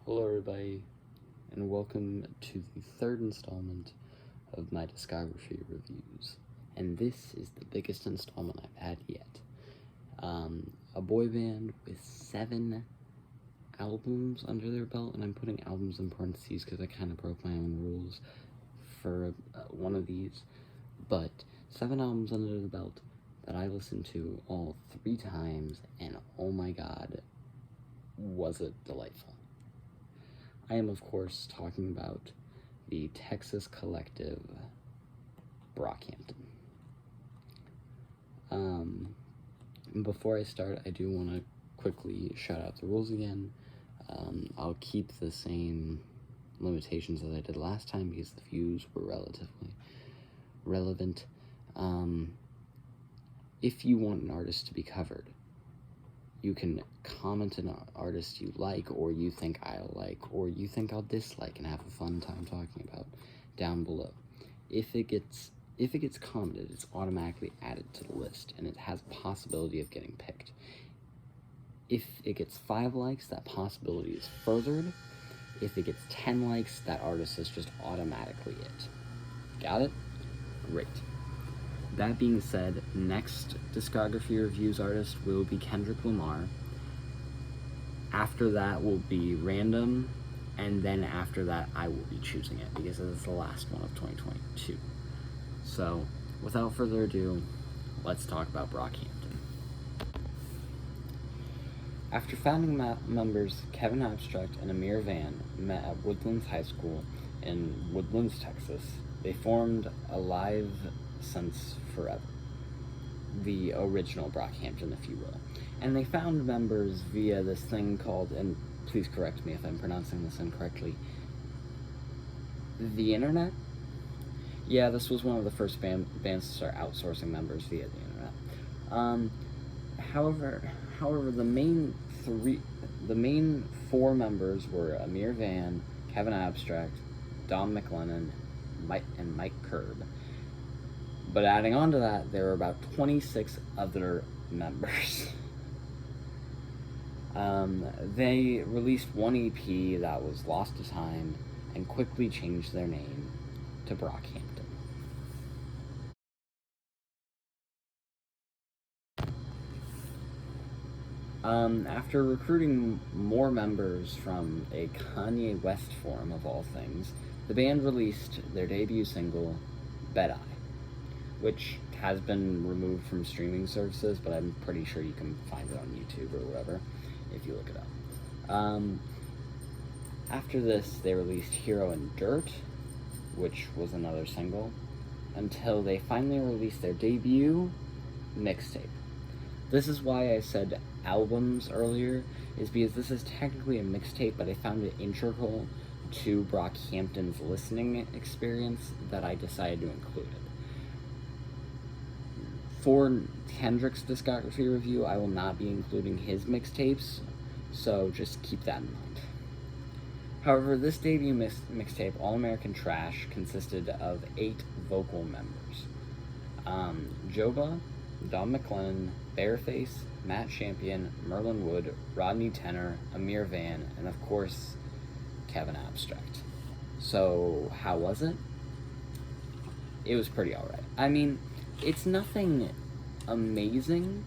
Hello everybody, and welcome to the third installment of my discography reviews. And this is the biggest installment I've had yet. A boy band with 7 albums under their belt, and I'm putting albums in parentheses because I kind of broke my own rules for one of these. But 7 albums under the belt that I listened to all 3 times, and oh my god, was it delightful. I am, of course, talking about the Texas collective Brockhampton. Before I start, I do want to quickly shout out the rules again. I'll keep the same limitations as I did last time because the views were relatively relevant. If you want an artist to be covered, you can comment an artist you like, or you think I'll like, or you think I'll dislike, and have a fun time talking about down below. If it gets commented, it's automatically added to the list, and it has a possibility of getting picked. If it gets 5 likes, that possibility is furthered. If it gets 10 likes, that artist is just automatically it. Got it? Great. That being said, next discography reviews artist will be Kendrick Lamar. After that will be random, and then after that I will be choosing it because it's the last one of 2022. So, without further ado, let's talk about Brockhampton. After founding members Kevin Abstract and Amir Van met at Woodlands High School in Woodlands, Texas, they formed Iridescence Forever, the original Brockhampton, if you will. And they found members via this thing called, and please correct me if I'm pronouncing this incorrectly, the internet? Yeah, this was one of the first bands to start outsourcing members via the internet. However, the main 4 members were Amir Van, Kevin Abstract, Don McLennan, and Mike Curb. But adding on to that, there were about 26 other members. They released one EP that was Lost to Time and quickly changed their name to Brockhampton. After recruiting more members from a Kanye West forum of all things, the band released their debut single, Bet I, which has been removed from streaming services, but I'm pretty sure you can find it on YouTube or whatever if you look it up. After this, they released Hero and Dirt, which was another single, until they finally released their debut mixtape. This is why I said albums earlier, is because this is technically a mixtape, but I found it integral to Brockhampton's listening experience that I decided to include it. For Kendrick's discography review, I will not be including his mixtapes, so just keep that in mind. However, this debut mixtape, All American Trash, consisted of 8 vocal members. Joba, Don McLennan, Bareface, Matt Champion, Merlin Wood, Rodney Tenner, Amir Van, and of course, Kevin Abstract. So, how was it? It was pretty alright. I mean, it's nothing amazing,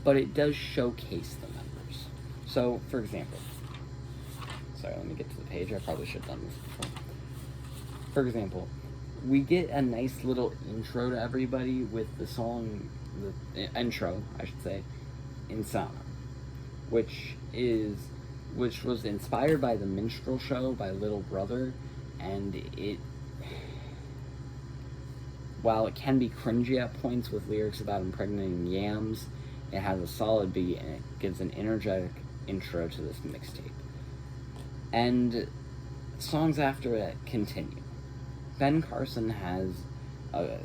but it does showcase the members. So, for example, sorry, let me get to the page. I probably should have done this before. For example, we get a nice little intro to everybody with the song, the intro, I should say, Insana, which was inspired by the Minstrel Show by Little Brother, and while it can be cringy at points with lyrics about impregnating yams, it has a solid beat and it gives an energetic intro to this mixtape. And songs after it continue. Ben Carson has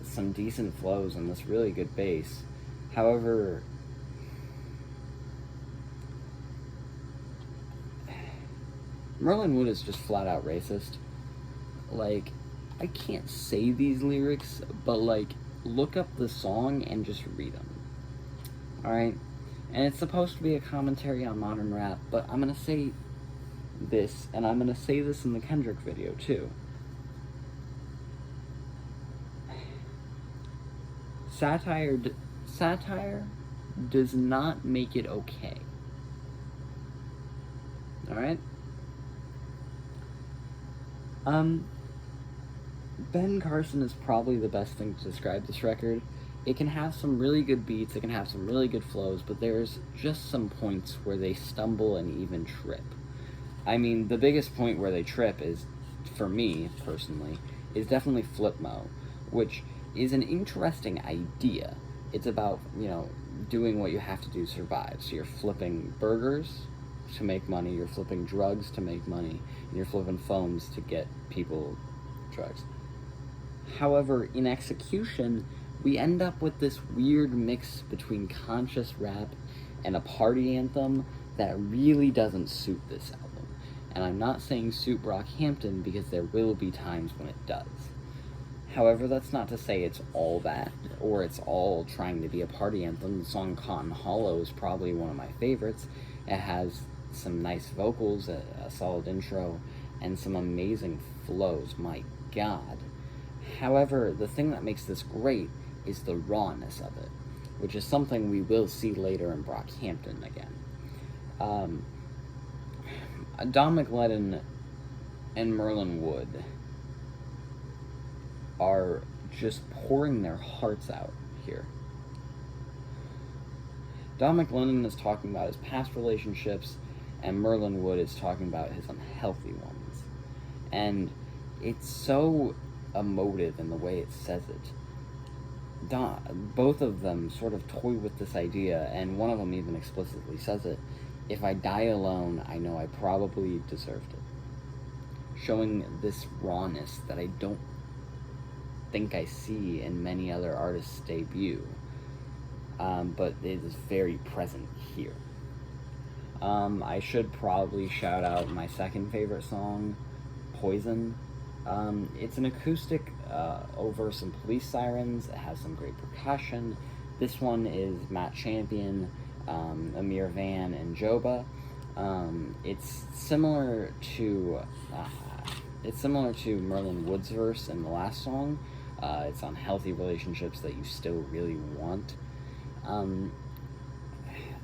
some decent flows and this really good bass. However, Merlin Wood is just flat out racist. Like, I can't say these lyrics, but like, look up the song and just read them. Alright? And it's supposed to be a commentary on modern rap, but I'm gonna say this, and I'm going to say this in the Kendrick video too. Satire does not make it okay. Alright? Ben Carson is probably the best thing to describe this record. It can have some really good beats, it can have some really good flows, but there's just some points where they stumble and even trip. I mean, the biggest point where they trip is, for me, personally, is definitely Flip Mo, which is an interesting idea. It's about, you know, doing what you have to do to survive. So you're flipping burgers to make money, you're flipping drugs to make money, and you're flipping phones to get people drugs. However, in execution, we end up with this weird mix between conscious rap and a party anthem that really doesn't suit this album. And I'm not saying suit Brockhampton, because there will be times when it does. However, that's not to say it's all that, or it's all trying to be a party anthem. The song Cotton Hollow is probably one of my favorites. It has some nice vocals, a solid intro, and some amazing flows, my god. However, the thing that makes this great is the rawness of it, which is something we will see later in Brockhampton again. Don McLeod and Merlin Wood are just pouring their hearts out here. Don McLennan is talking about his past relationships, and Merlin Wood is talking about his unhealthy ones. And it's so emotive in the way it says it. Both of them sort of toy with this idea, and one of them even explicitly says it: if I die alone, I know I probably deserved it. Showing this rawness that I don't think I see in many other artists' debut, but it is very present here. I should probably shout out my second favorite song, Poison. It's an acoustic over some police sirens. It has some great percussion. This one is Matt Champion, Amir Van, and Joba. It's similar to Merlin Wood's verse in the last song. It's on healthy relationships that you still really want.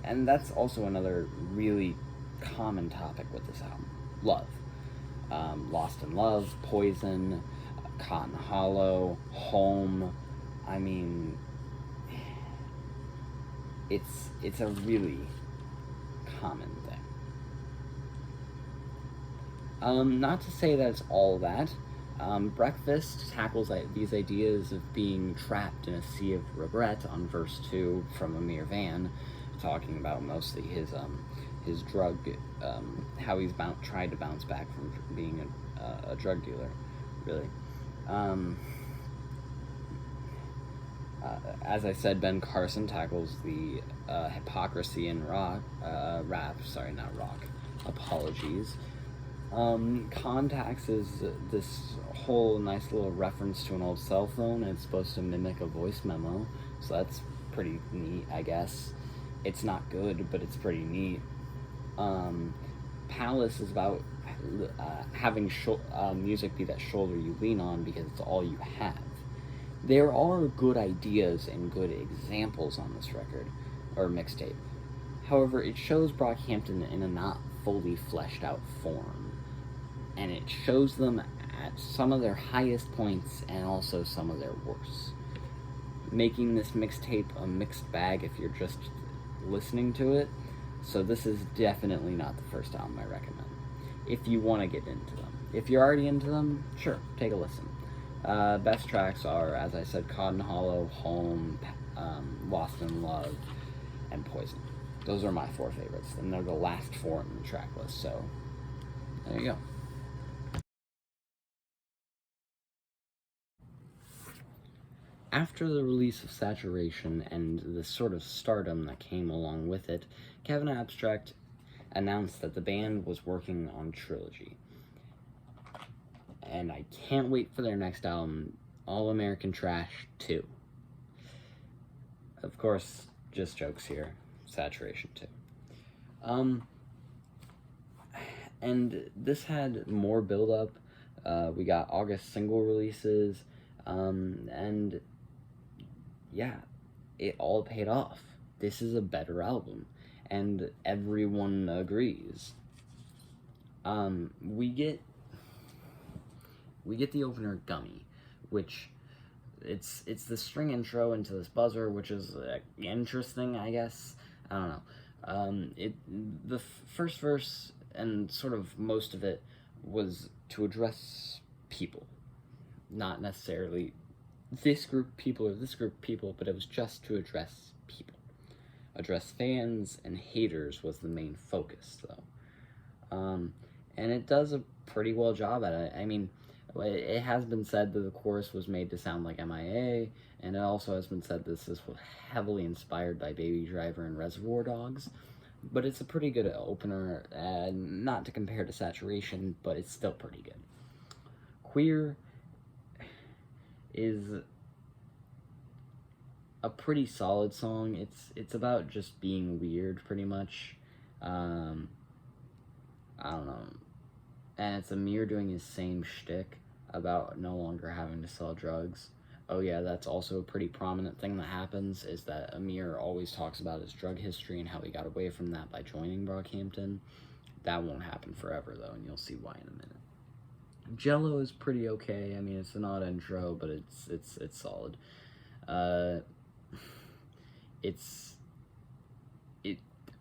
And that's also another really common topic with this album. Love. Lost in Love, Poison, Cotton Hollow, Home. I mean, it's a really common thing. Not to say that it's all that. Breakfast tackles these ideas of being trapped in a sea of regret on verse 2 from Amir Van, talking about mostly his drug, how he's tried to bounce back from being a drug dealer, really. As I said, Ben Carson tackles the hypocrisy in rap, sorry, not rock, apologies. Contacts is this whole nice little reference to an old cell phone, and it's supposed to mimic a voice memo, so that's pretty neat, I guess. It's not good, but it's pretty neat. Palace is about having music be that shoulder you lean on because it's all you have. There are good ideas and good examples on this record, or mixtape. However, it shows Brockhampton in a not fully fleshed out form, and it shows them at some of their highest points and also some of their worst, making this mixtape a mixed bag if you're just listening to it. So this is definitely not the first album I recommend if you want to get into them. If you're already into them, sure, take a listen. Best tracks are, as I said, Cotton Hollow, Home, Lost in Love, and Poison. Those are my 4 favorites, and they're the last 4 in the track list, so there you go. After the release of Saturation and the sort of stardom that came along with it, Kevin Abstract announced that the band was working on Trilogy. And I can't wait for their next album, All American Trash 2. Of course, just jokes here. Saturation 2. And this had more build-up. We got August single releases, and yeah, it all paid off. This is a better album, and everyone agrees. We get the opener Gummy, which it's the string intro into this buzzer, which is interesting, I guess. I don't know. The first verse and sort of most of it was to address people, not necessarily this group of people or this group of people, but it was just to address people. Address fans and haters was the main focus, though. And it does a pretty well job at it. I mean, it has been said that the chorus was made to sound like MIA, and it also has been said this was heavily inspired by Baby Driver and Reservoir Dogs, but it's a pretty good opener, not to compare to Saturation, but it's still pretty good. Queer is a pretty solid song. It's about just being weird, pretty much. I don't know. And it's Amir doing his same shtick about no longer having to sell drugs. Oh yeah, that's also a pretty prominent thing that happens, is that Amir always talks about his drug history and how he got away from that by joining Brockhampton. That won't happen forever, though, and you'll see why in a minute. Jello is pretty okay. I mean, it's an odd intro, but it's solid. I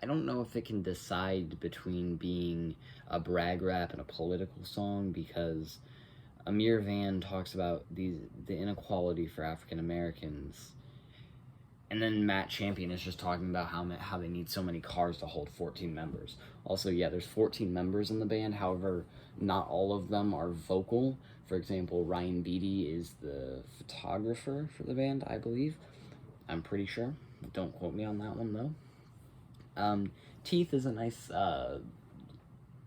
don't know if it can decide between being a brag rap and a political song, because Amir Van talks about the inequality for African Americans, and then Matt Champion is just talking about how they need so many cars to hold 14 members. Also, yeah, there's 14 members in the band, however, not all of them are vocal. For example, Ryan Beatty is the photographer for the band, I believe. I'm pretty sure. Don't quote me on that one, though. Teeth is a nice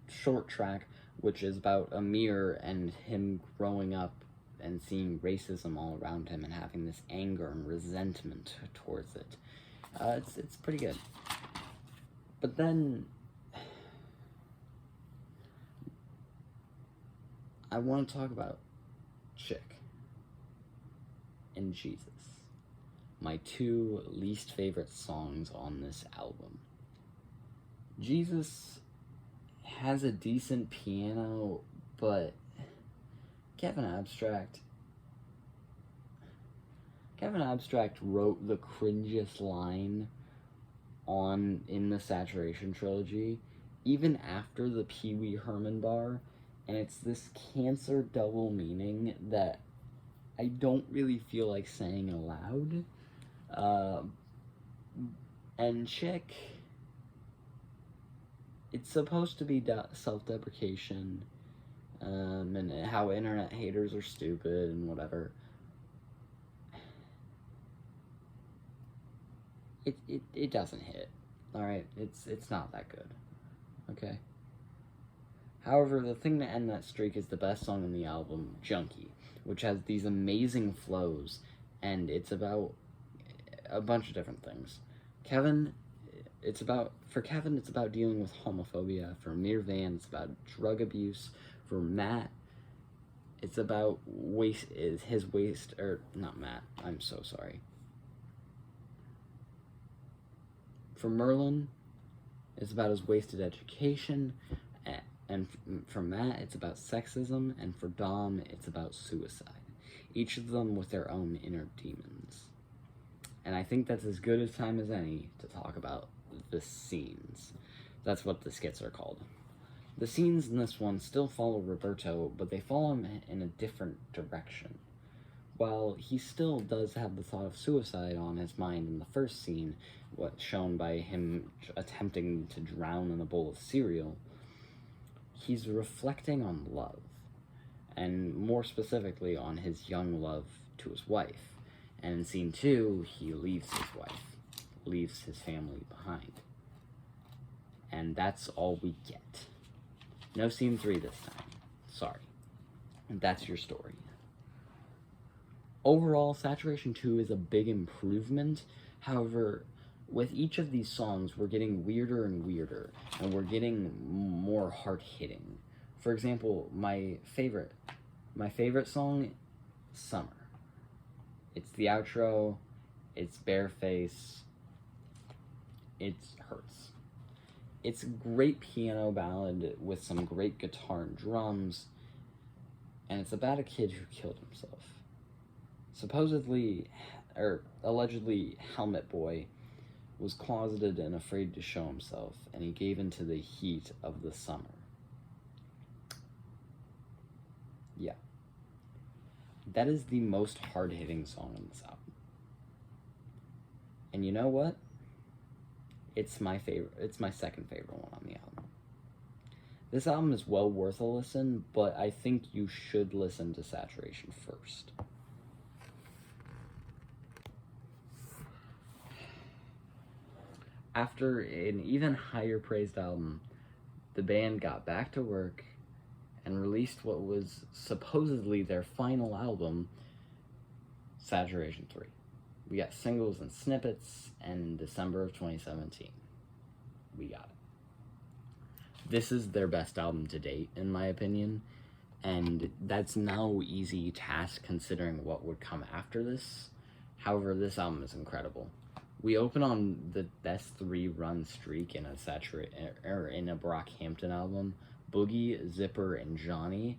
short track, which is about Amir and him growing up and seeing racism all around him and having this anger and resentment towards it. It's pretty good. But then I want to talk about Chick and Jesus, my two least favorite songs on this album. Jesus has a decent piano, but Kevin Abstract wrote the cringiest line in the Saturation Trilogy, even after the Pee Wee Herman bar, and it's this cancer double meaning that I don't really feel like saying aloud. And Chick, it's supposed to be self-deprecation, and how internet haters are stupid and whatever. It doesn't hit. Alright, it's not that good. Okay? However, the thing to end that streak is the best song on the album, Junkie, which has these amazing flows, and it's about a bunch of different things. For Kevin, it's about dealing with homophobia. For Amir Van, it's about drug abuse. For Matt, it's about not Matt, I'm so sorry. For Merlin, it's about his wasted education. And for Matt, it's about sexism. And for Dom, it's about suicide. Each of them with their own inner demons. And I think that's as good a time as any to talk about the scenes. That's what the skits are called. The scenes in this one still follow Roberto, but they follow him in a different direction. While he still does have the thought of suicide on his mind in the first scene, what's shown by him attempting to drown in a bowl of cereal, he's reflecting on love, and more specifically on his young love to his wife. And in scene 2, he leaves his wife, leaves his family behind. And that's all we get. No scene 3 this time. Sorry. And that's your story. Overall, Saturation 2 is a big improvement. However, with each of these songs, we're getting weirder and weirder, and we're getting more hard-hitting. For example, my favorite song, Summer. It's the outro, it's bareface, it hurts. It's a great piano ballad with some great guitar and drums, and it's about a kid who killed himself. Supposedly, or allegedly, Helmet Boy was closeted and afraid to show himself, and he gave into the heat of the summer. Yeah. That is the most hard-hitting song on this album. And you know what? It's my favorite. It's my second favorite one on the album. This album is well worth a listen, but I think you should listen to Saturation first. After an even higher praised album, the band got back to work and released what was supposedly their final album, Saturation 3. We got singles and snippets, and in December of 2017, we got it. This is their best album to date, in my opinion, and that's no easy task considering what would come after this. However, this album is incredible. We open on the best 3-run streak in a Brockhampton album. Boogie, Zipper, and Johnny.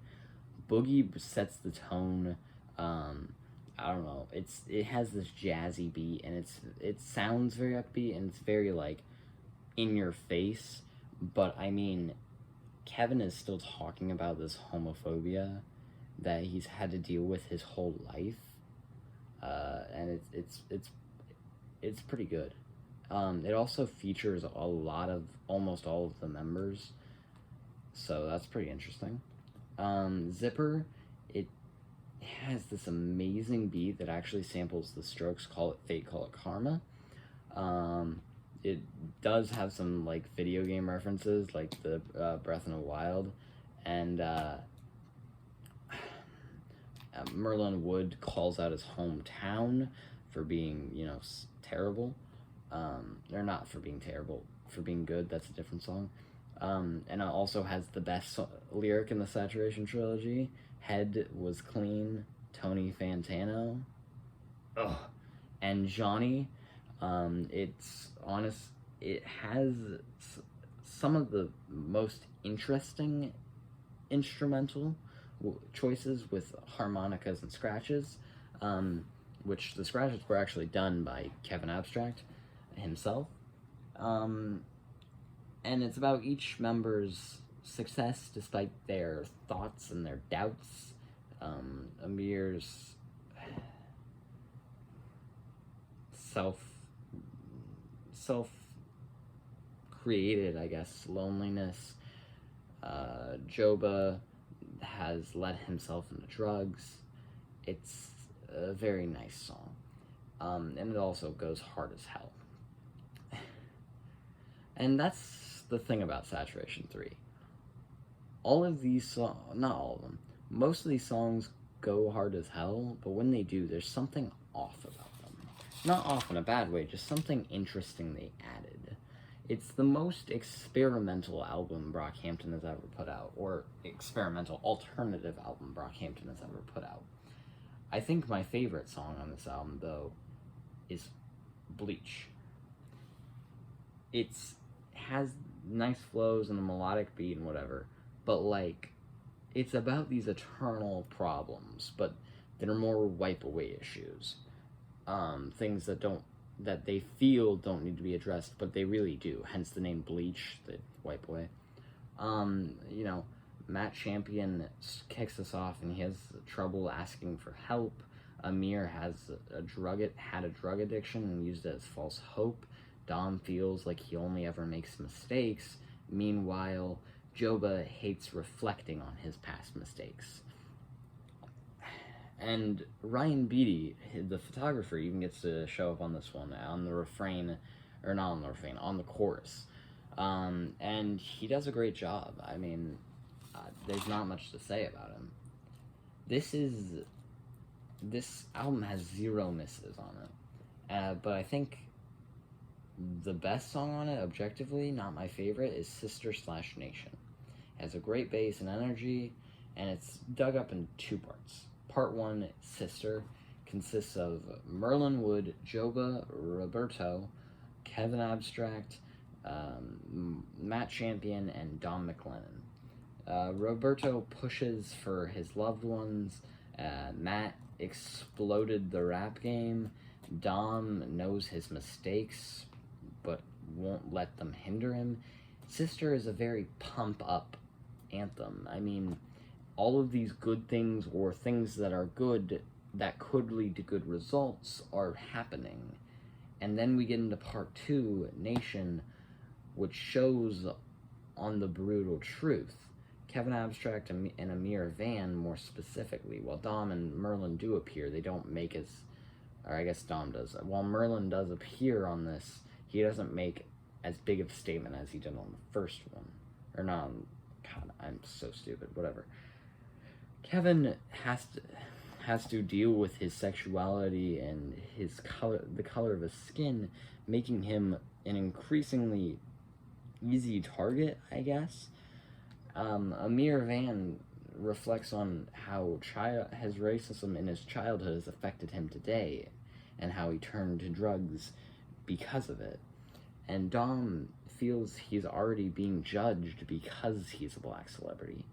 Boogie sets the tone. I don't know. It has this jazzy beat, and it sounds very upbeat, and it's very like in your face. But I mean, Kevin is still talking about this homophobia that he's had to deal with his whole life, and it's pretty good. It also features a lot of almost all of the members, so that's pretty interesting. Zipper, it has this amazing beat that actually samples the Strokes' Call It Fate, Call It Karma. It does have some like video game references, like the Breath in the Wild, and Merlin Wood calls out his hometown for being, terrible. Or not for being terrible, for being good. That's a different song. And it also has the best lyric in the Saturation trilogy. Head was clean, Tony Fantano. Ugh. And Johnny, it's honest. It has some of the most interesting instrumental choices with harmonicas and scratches, which the scratches were actually done by Kevin Abstract himself. And it's about each member's success despite their thoughts and their doubts. Amir's self-created, I guess, loneliness. Joba has led himself into drugs. It's a very nice song. And it also goes hard as hell. And that's the thing about Saturation 3. All of these songs, not all of them, most of these songs go hard as hell, but when they do, there's something off about them. Not off in a bad way, just something interesting they added. It's the most experimental album Brockhampton has ever put out, or experimental alternative album Brockhampton has ever put out. I think my favorite song on this album, though, is Bleach. It has nice flows and a melodic beat and whatever, but like, it's about these eternal problems, but that are more wipe away issues. Things that they feel don't need to be addressed, but they really do, hence the name Bleach, the wipe away. Matt Champion kicks us off and he has trouble asking for help. Amir had a drug addiction and used it as false hope. Dom feels like he only ever makes mistakes. Meanwhile, Joba hates reflecting on his past mistakes. And Ryan Beatty, the photographer, even gets to show up on this one, on the refrain, or not on the refrain, on the chorus. And he does a great job. I mean, there's not much to say about him. This album has 0 misses on it. But I think the best song on it, objectively, not my favorite, is Sister/Nation. It has a great bass and energy, and it's dug up in 2 parts. Part 1, Sister, consists of Merlin Wood, Joba, Roberto, Kevin Abstract, Matt Champion, and Dom McLennan. Roberto pushes for his loved ones. Matt exploded the rap game. Dom knows his mistakes, but won't let them hinder him. Sister is a very pump-up anthem. I mean, all of these good things, or things that are good that could lead to good results, are happening. And then we get into part 2, Nation, which shows on the brutal truth. Kevin Abstract and Amir Van, more specifically, while Dom and Merlin do appear, they don't make as, or I guess Dom does. While Merlin does appear on this, he doesn't make as big of a statement as he did on the first one. Or not on, God, I'm so stupid, whatever. Kevin has to deal with his sexuality and his color, the color of his skin, making him an increasingly easy target, I guess. Amir Van reflects on how his racism in his childhood has affected him today, and how he turned to drugs because of it. And Dom feels he's already being judged because he's a black celebrity.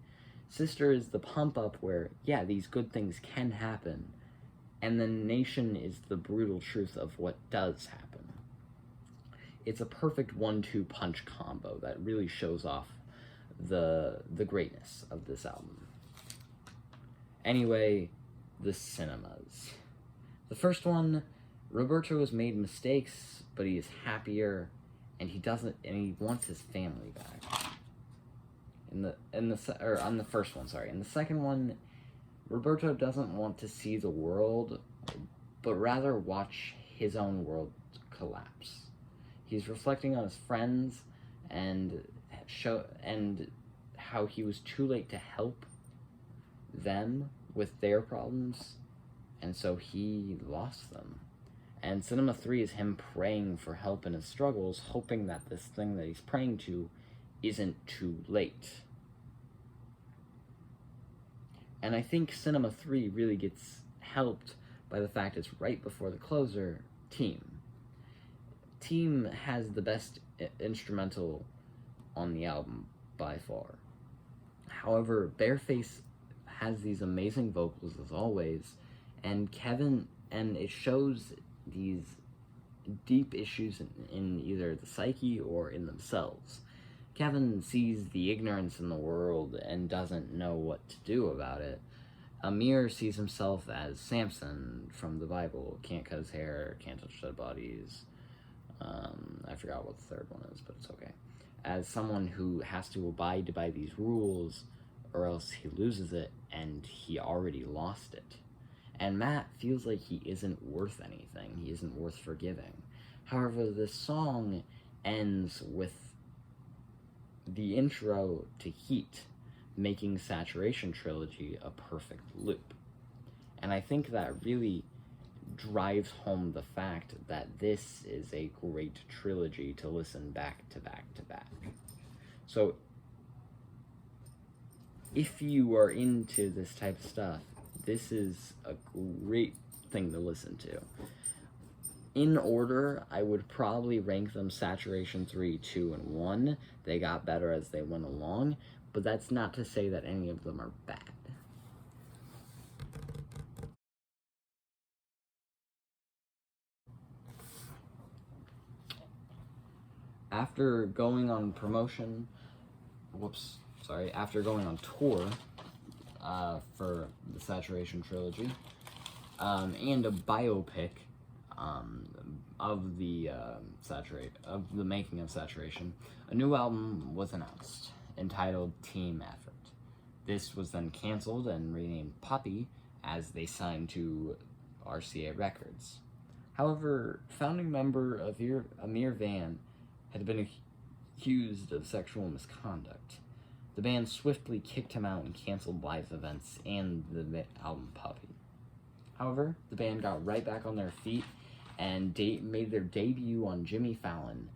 Sister is the pump up where, yeah, these good things can happen, and then Nation is the brutal truth of what does happen. It's a perfect 1-2 punch combo that really shows off the greatness of this album. Anyway, the cinemas. The first one, Roberto has made mistakes, but he is happier, and he wants his family back. On the first one, sorry. In the second one, Roberto doesn't want to see the world, but rather watch his own world collapse. He's reflecting on his friends and how he was too late to help them with their problems, and so he lost them. And Cinema 3 is him praying for help in his struggles, hoping that this thing that he's praying to isn't too late. And I think Cinema 3 really gets helped by the fact it's right before the closer, Team. Team has the best instrumental on the album by far. However, Bareface has these amazing vocals as always, and it shows these deep issues in either the psyche or in themselves. Kevin sees the ignorance in the world and doesn't know what to do about it. Amir sees himself as Samson from the Bible. Can't cut his hair, can't touch dead bodies. I forgot what the third one is, but it's okay. As someone who has to abide by these rules, or else he loses it, and he already lost it. And Matt feels like he isn't worth anything. He isn't worth forgiving. However, this song ends with the intro to Heat, making Saturation Trilogy a perfect loop. And I think that really drives home the fact that this is a great trilogy to listen back to back to back. So, if you are into this type of stuff, this is a great thing to listen to. In order, I would probably rank them Saturation 3, 2, and 1. They got better as they went along, but that's not to say that any of them are bad. After going on tour for the Saturation Trilogy, and a biopic of the making of Saturation, a new album was announced, entitled Team Effort. This was then canceled and renamed Puppy as they signed to RCA Records. However, founding member of Amir Van had been accused of sexual misconduct. The band swiftly kicked him out and canceled live events and the album Puppy. However, the band got right back on their feet and made their debut on Jimmy Fallon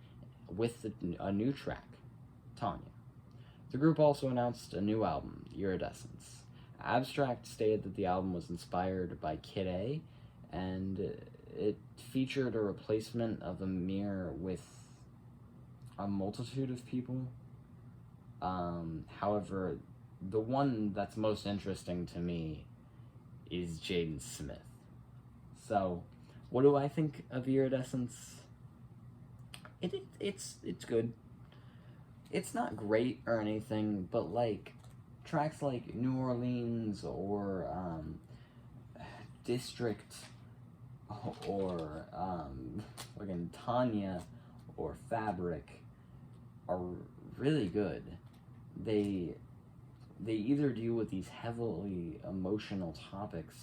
with a new track, Tanya. The group also announced a new album, Iridescence. Abstract stated that the album was inspired by Kid A, and it featured a replacement of Amir with a multitude of people. However, the one that's most interesting to me is Jaden Smith. So, what do I think of Iridescence? It's good. It's not great or anything, but like tracks like New Orleans or District or again Tanya or Fabric are really good. They either deal with these heavily emotional topics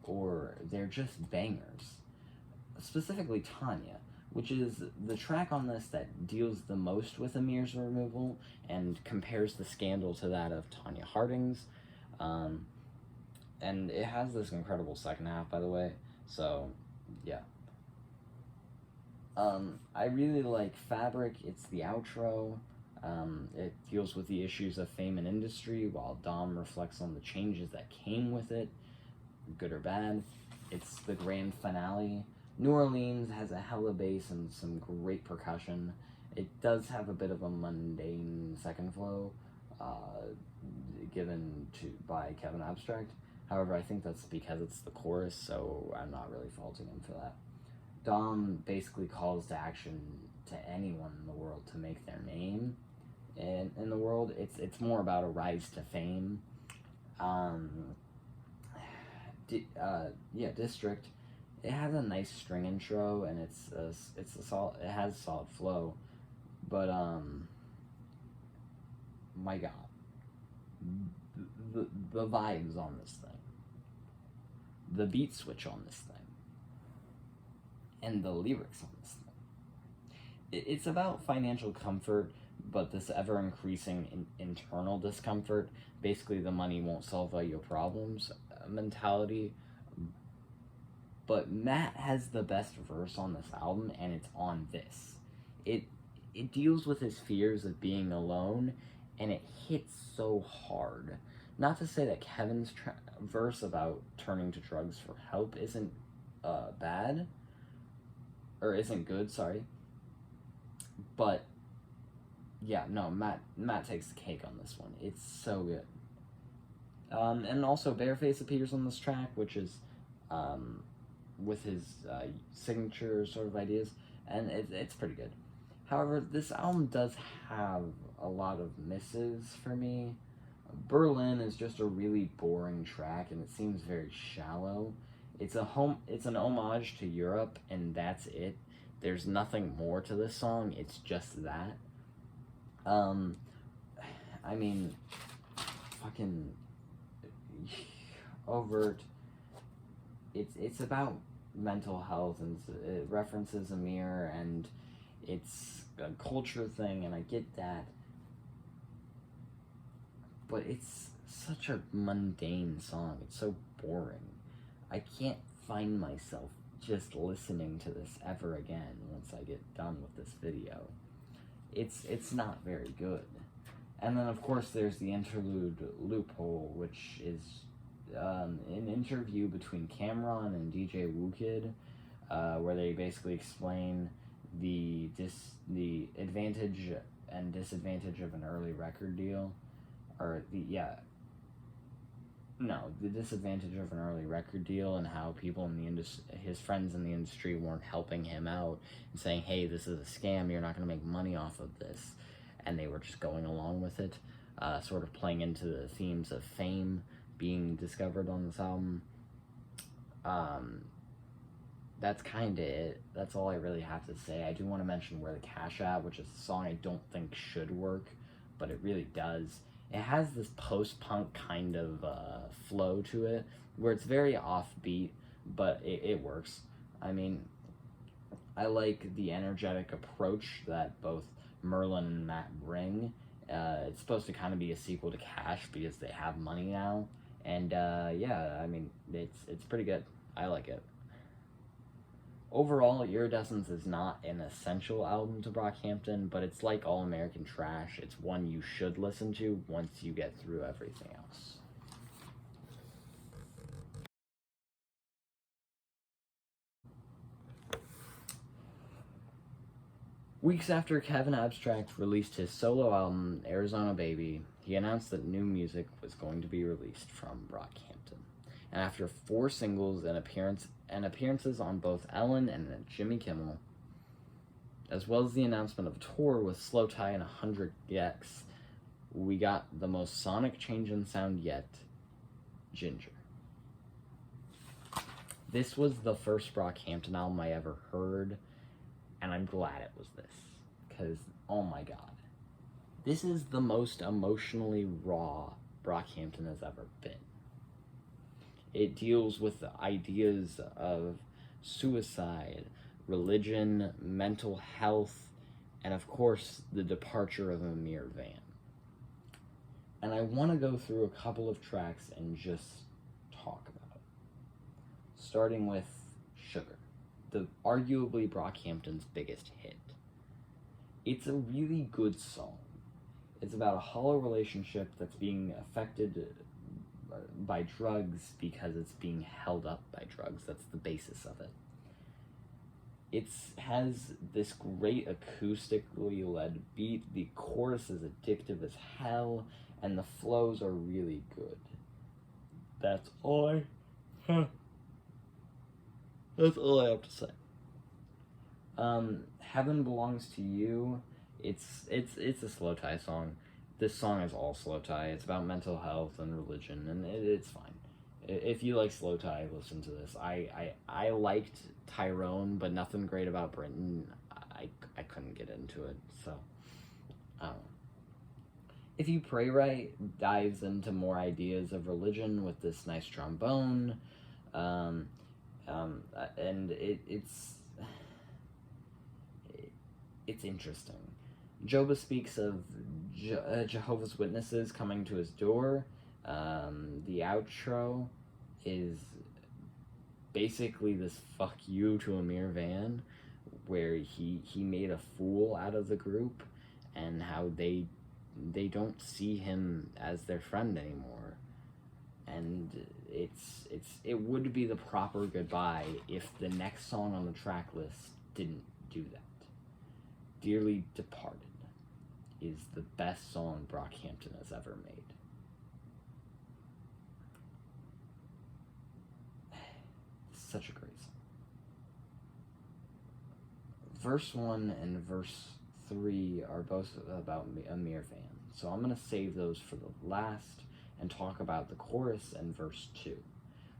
or they're just bangers. Specifically Tanya, which is the track on this that deals the most with Amir's removal and compares the scandal to that of Tanya Harding's. And it has this incredible second half, by the way, so yeah. I really like Fabric. It's the outro. It deals with the issues of fame and industry, while Dom reflects on the changes that came with it, good or bad. It's the grand finale. New Orleans has a hella bass and some great percussion. It does have a bit of a mundane second flow, given by Kevin Abstract. However, I think that's because it's the chorus, so I'm not really faulting him for that. Dom basically calls to action to anyone in the world to make their name in the world. It's more about a rise to fame. District. It has a nice string intro and it has a solid flow, but my God, the vibes on this thing, the beat switch on this thing, and the lyrics on this thing. It's about financial comfort, but this ever-increasing internal discomfort. Basically, the money won't solve all your problems mentality. But Matt has the best verse on this album, and it's on this. It deals with his fears of being alone, and it hits so hard. Not to say that Kevin's verse about turning to drugs for help isn't bad, or isn't good, sorry. But yeah, no, Matt takes the cake on this one. It's so good. And also Bareface appears on this track, which is with his signature sort of ideas, and it's pretty good. However, this album does have a lot of misses for me. Berlin is just a really boring track, and it seems very shallow. It's an homage to Europe, and that's it. There's nothing more to this song. It's just that. I mean, fucking overt. It's about mental health, and it references Amir, and it's a culture thing, and I get that. But it's such a mundane song. It's so boring. I can't find myself just listening to this ever again once I get done with this video. It's not very good. And then of course there's the interlude Loophole, which is an interview between Cameron and DJ Wookid, where they basically explain the advantage and disadvantage of an early record deal, or the disadvantage of an early record deal, and how people in the industry, his friends in the industry, weren't helping him out and saying, hey, this is a scam, you're not going to make money off of this, and they were just going along with it, sort of playing into the themes of fame being discovered on this album. That's kind of it. That's all I really have to say. I do want to mention Where the Cash At, which is a song I don't think should work, but it really does. It has this post-punk kind of flow to it, where it's very offbeat, but it works. I mean, I like the energetic approach that both Merlin and Matt bring. It's supposed to kind of be a sequel to Cash because they have money now, and yeah, I mean, it's pretty good. I like it. Overall, Iridescence is not an essential album to Brockhampton, but it's like All American Trash. It's one you should listen to once you get through everything else. Weeks after Kevin Abstract released his solo album, Arizona Baby, he announced that new music was going to be released from Brockhampton. And after 4 singles and appearances on both Ellen and Jimmy Kimmel, as well as the announcement of a tour with Slow Tie and 100 Gex, we got the most sonic change in sound yet, Ginger. This was the first Brockhampton album I ever heard, and I'm glad it was this, because, oh my god, this is the most emotionally raw Brockhampton has ever been. It deals with the ideas of suicide, religion, mental health, and of course, the departure of Amir Van. And I want to go through a couple of tracks and just talk about it. Starting with Sugar, the arguably Brockhampton's biggest hit. It's a really good song. It's about a hollow relationship that's being affected by drugs because it's being held up by drugs. That's the basis of it. It has this great acoustically led beat. The chorus is addictive as hell, and the flows are really good. That's all I have to say. Heaven Belongs to You. It's a Slow Tie song. This song is all Slow Tie. It's about mental health and religion, and it's fine. If you like Slow Tie, listen to this. I liked Tyrone, but nothing great about Britain. I couldn't get into it, so I don't know. If You Pray Right dives into more ideas of religion with this nice trombone, and it's interesting. Joba speaks of Jehovah's Witnesses coming to his door. The outro is basically this fuck you to Amir Van, where he made a fool out of the group, and how they don't see him as their friend anymore. And it would be the proper goodbye if the next song on the track list didn't do that. Dearly Departed is the best song Brockhampton has ever made. Such a great song. Verse 1 and verse 3 are both about Amir Van, so I'm going to save those for the last and talk about the chorus and verse 2.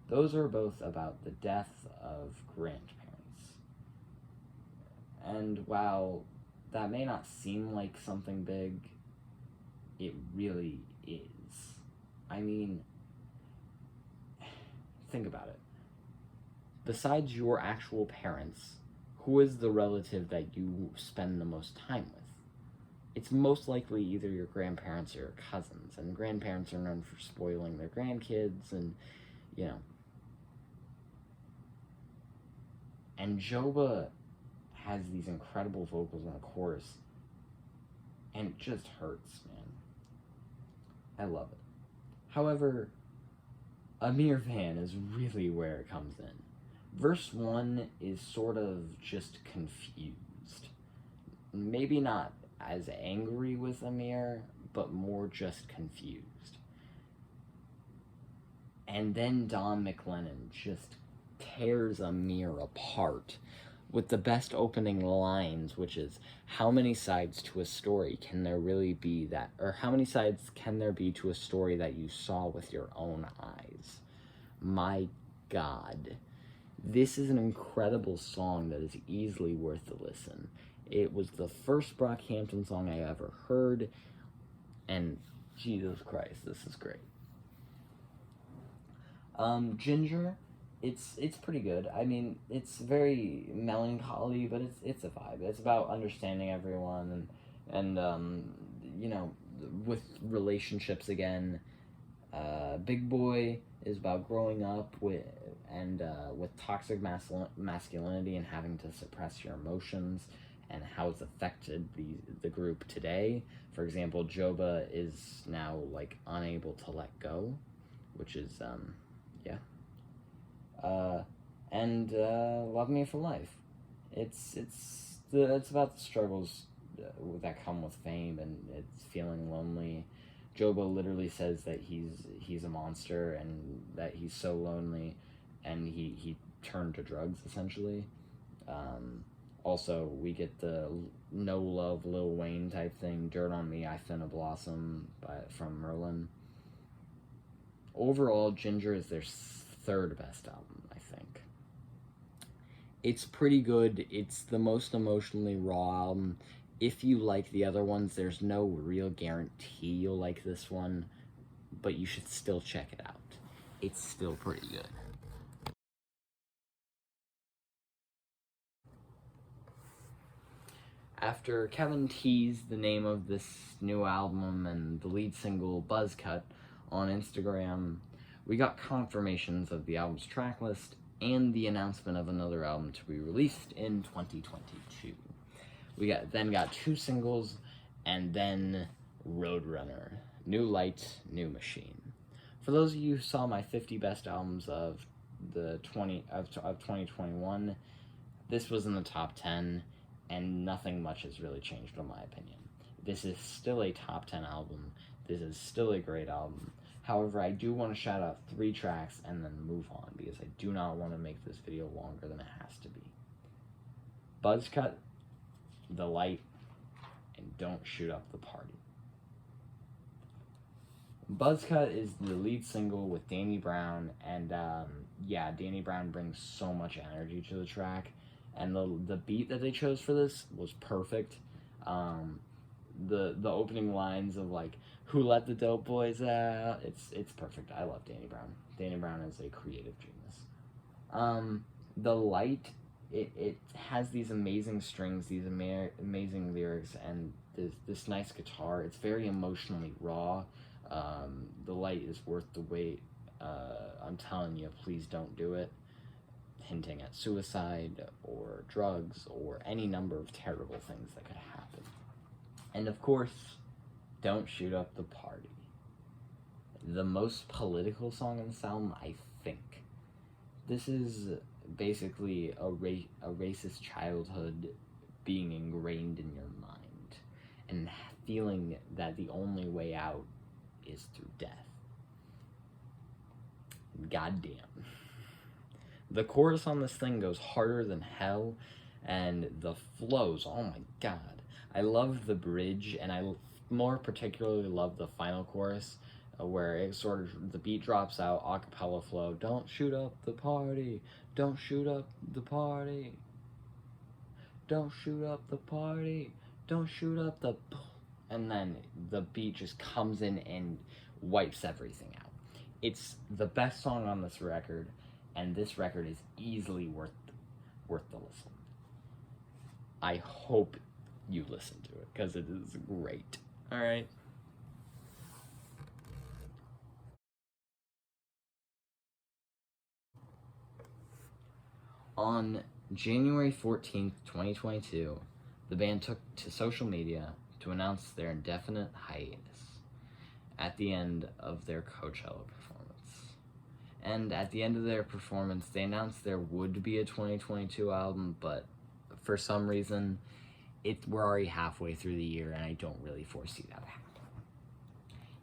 Those are both about the death of grandparents. And while that may not seem like something big, it really is. I mean, think about it. Besides your actual parents, who is the relative that you spend the most time with? It's most likely either your grandparents or your cousins, and grandparents are known for spoiling their grandkids, and, you know. And Joba has these incredible vocals in the chorus, and it just hurts, man. I love it. However, Amir Van is really where it comes in. Verse 1 is sort of just confused. Maybe not as angry with Amir, but more just confused. And then Don McLennan just tears Amir apart with the best opening lines, which is, how many sides to a story can there really be that, or how many sides can there be to a story that you saw with your own eyes? My God. This is an incredible song that is easily worth the listen. It was the first Brockhampton song I ever heard, and Jesus Christ, this is great. Ginger, it's pretty good. I mean, it's very melancholy, but it's a vibe. It's about understanding everyone and you know, with relationships again. Big Boy is about growing up with toxic masculinity and having to suppress your emotions and how it's affected the group today. For example, Joba is now like unable to let go, which is yeah. And Love Me for Life. It's about the struggles that come with fame, and it's feeling lonely. Joba literally says that he's a monster and that he's so lonely, and he turned to drugs essentially. Also, we get the No Love Lil Wayne type thing, Dirt on Me, I Finna Blossom from Merlin. Overall, Ginger is their third best album, I think. It's pretty good. It's the most emotionally raw album. If you like the other ones, there's no real guarantee you'll like this one, but you should still check it out. It's still pretty good. After Kevin teased the name of this new album and the lead single Buzzcut on Instagram, we got confirmations of the album's track list and the announcement of another album to be released in 2022. We then got 2 singles, and then Roadrunner, New Light, New Machine. For those of you who saw my 50 best albums of 2021, this was in the top 10, and nothing much has really changed in my opinion. This is still a top 10 album. This is still a great album. However, I do want to shout out 3 tracks and then move on, because I do not want to make this video longer than it has to be. Buzzcut, The Light, and Don't Shoot Up the Party. Buzzcut is the lead single with Danny Brown, and yeah, Danny Brown brings so much energy to the track, and the beat that they chose for this was perfect. The opening lines of like, who let the dope boys out, it's perfect. I love Danny Brown. Danny Brown is a creative genius. The Light, it has these amazing strings, these amazing lyrics, and this nice guitar. It's very emotionally raw. The Light is worth the wait. I'm telling you, please don't do it. Hinting at suicide or drugs or any number of terrible things that could happen. And of course, Don't Shoot Up the Party. The most political song in this album, I think. This is basically a racist childhood being ingrained in your mind and feeling that the only way out is through death. Goddamn. The chorus on this thing goes harder than hell, and the flows, oh my god. I love the bridge, and I more particularly love the final chorus, where it sort of, the beat drops out, a cappella flow, don't shoot up the party, don't shoot up the party, don't shoot up the party, don't shoot up the... And then the beat just comes in and wipes everything out. It's the best song on this record, and this record is easily worth the listen. I hope you listen to it, because it is great. Alright? On January 14th, 2022, the band took to social media to announce their indefinite hiatus at the end of their Coachella performance. And at the end of their performance, they announced there would be a 2022 album, but for some reason, we're already halfway through the year, and I don't really foresee that happening.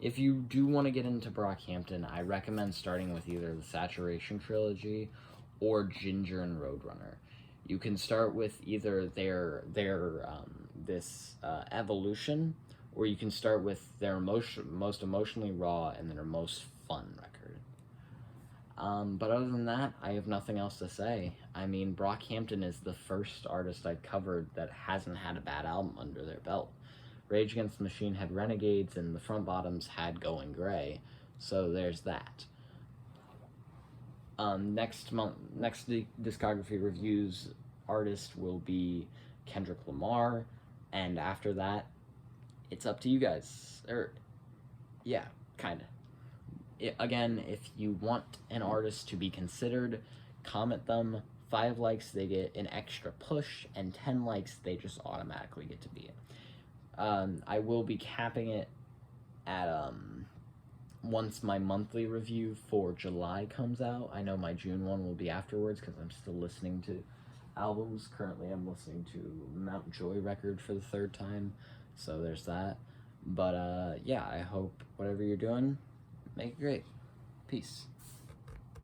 If you do want to get into Brockhampton, I recommend starting with either the Saturation Trilogy or Ginger and Roadrunner. You can start with either their Evolution, or you can start with their most emotionally raw and their most fun record. But other than that, I have nothing else to say. I mean, Brockhampton is the first artist I've covered that hasn't had a bad album under their belt. Rage Against the Machine had Renegades, and the Front Bottoms had Going Gray, so there's that. Next discography reviews artist will be Kendrick Lamar, and after that, it's up to you guys. Yeah, kinda. again, if you want an artist to be considered, comment them. 5 likes, they get an extra push, and 10 likes, they just automatically get to be it. I will be capping it at once my monthly review for July comes out. I know my June one will be afterwards because I'm still listening to albums. Currently, I'm listening to Mount Joy record for the 3rd time, so there's that. But yeah, I hope whatever you're doing, make it great. Peace.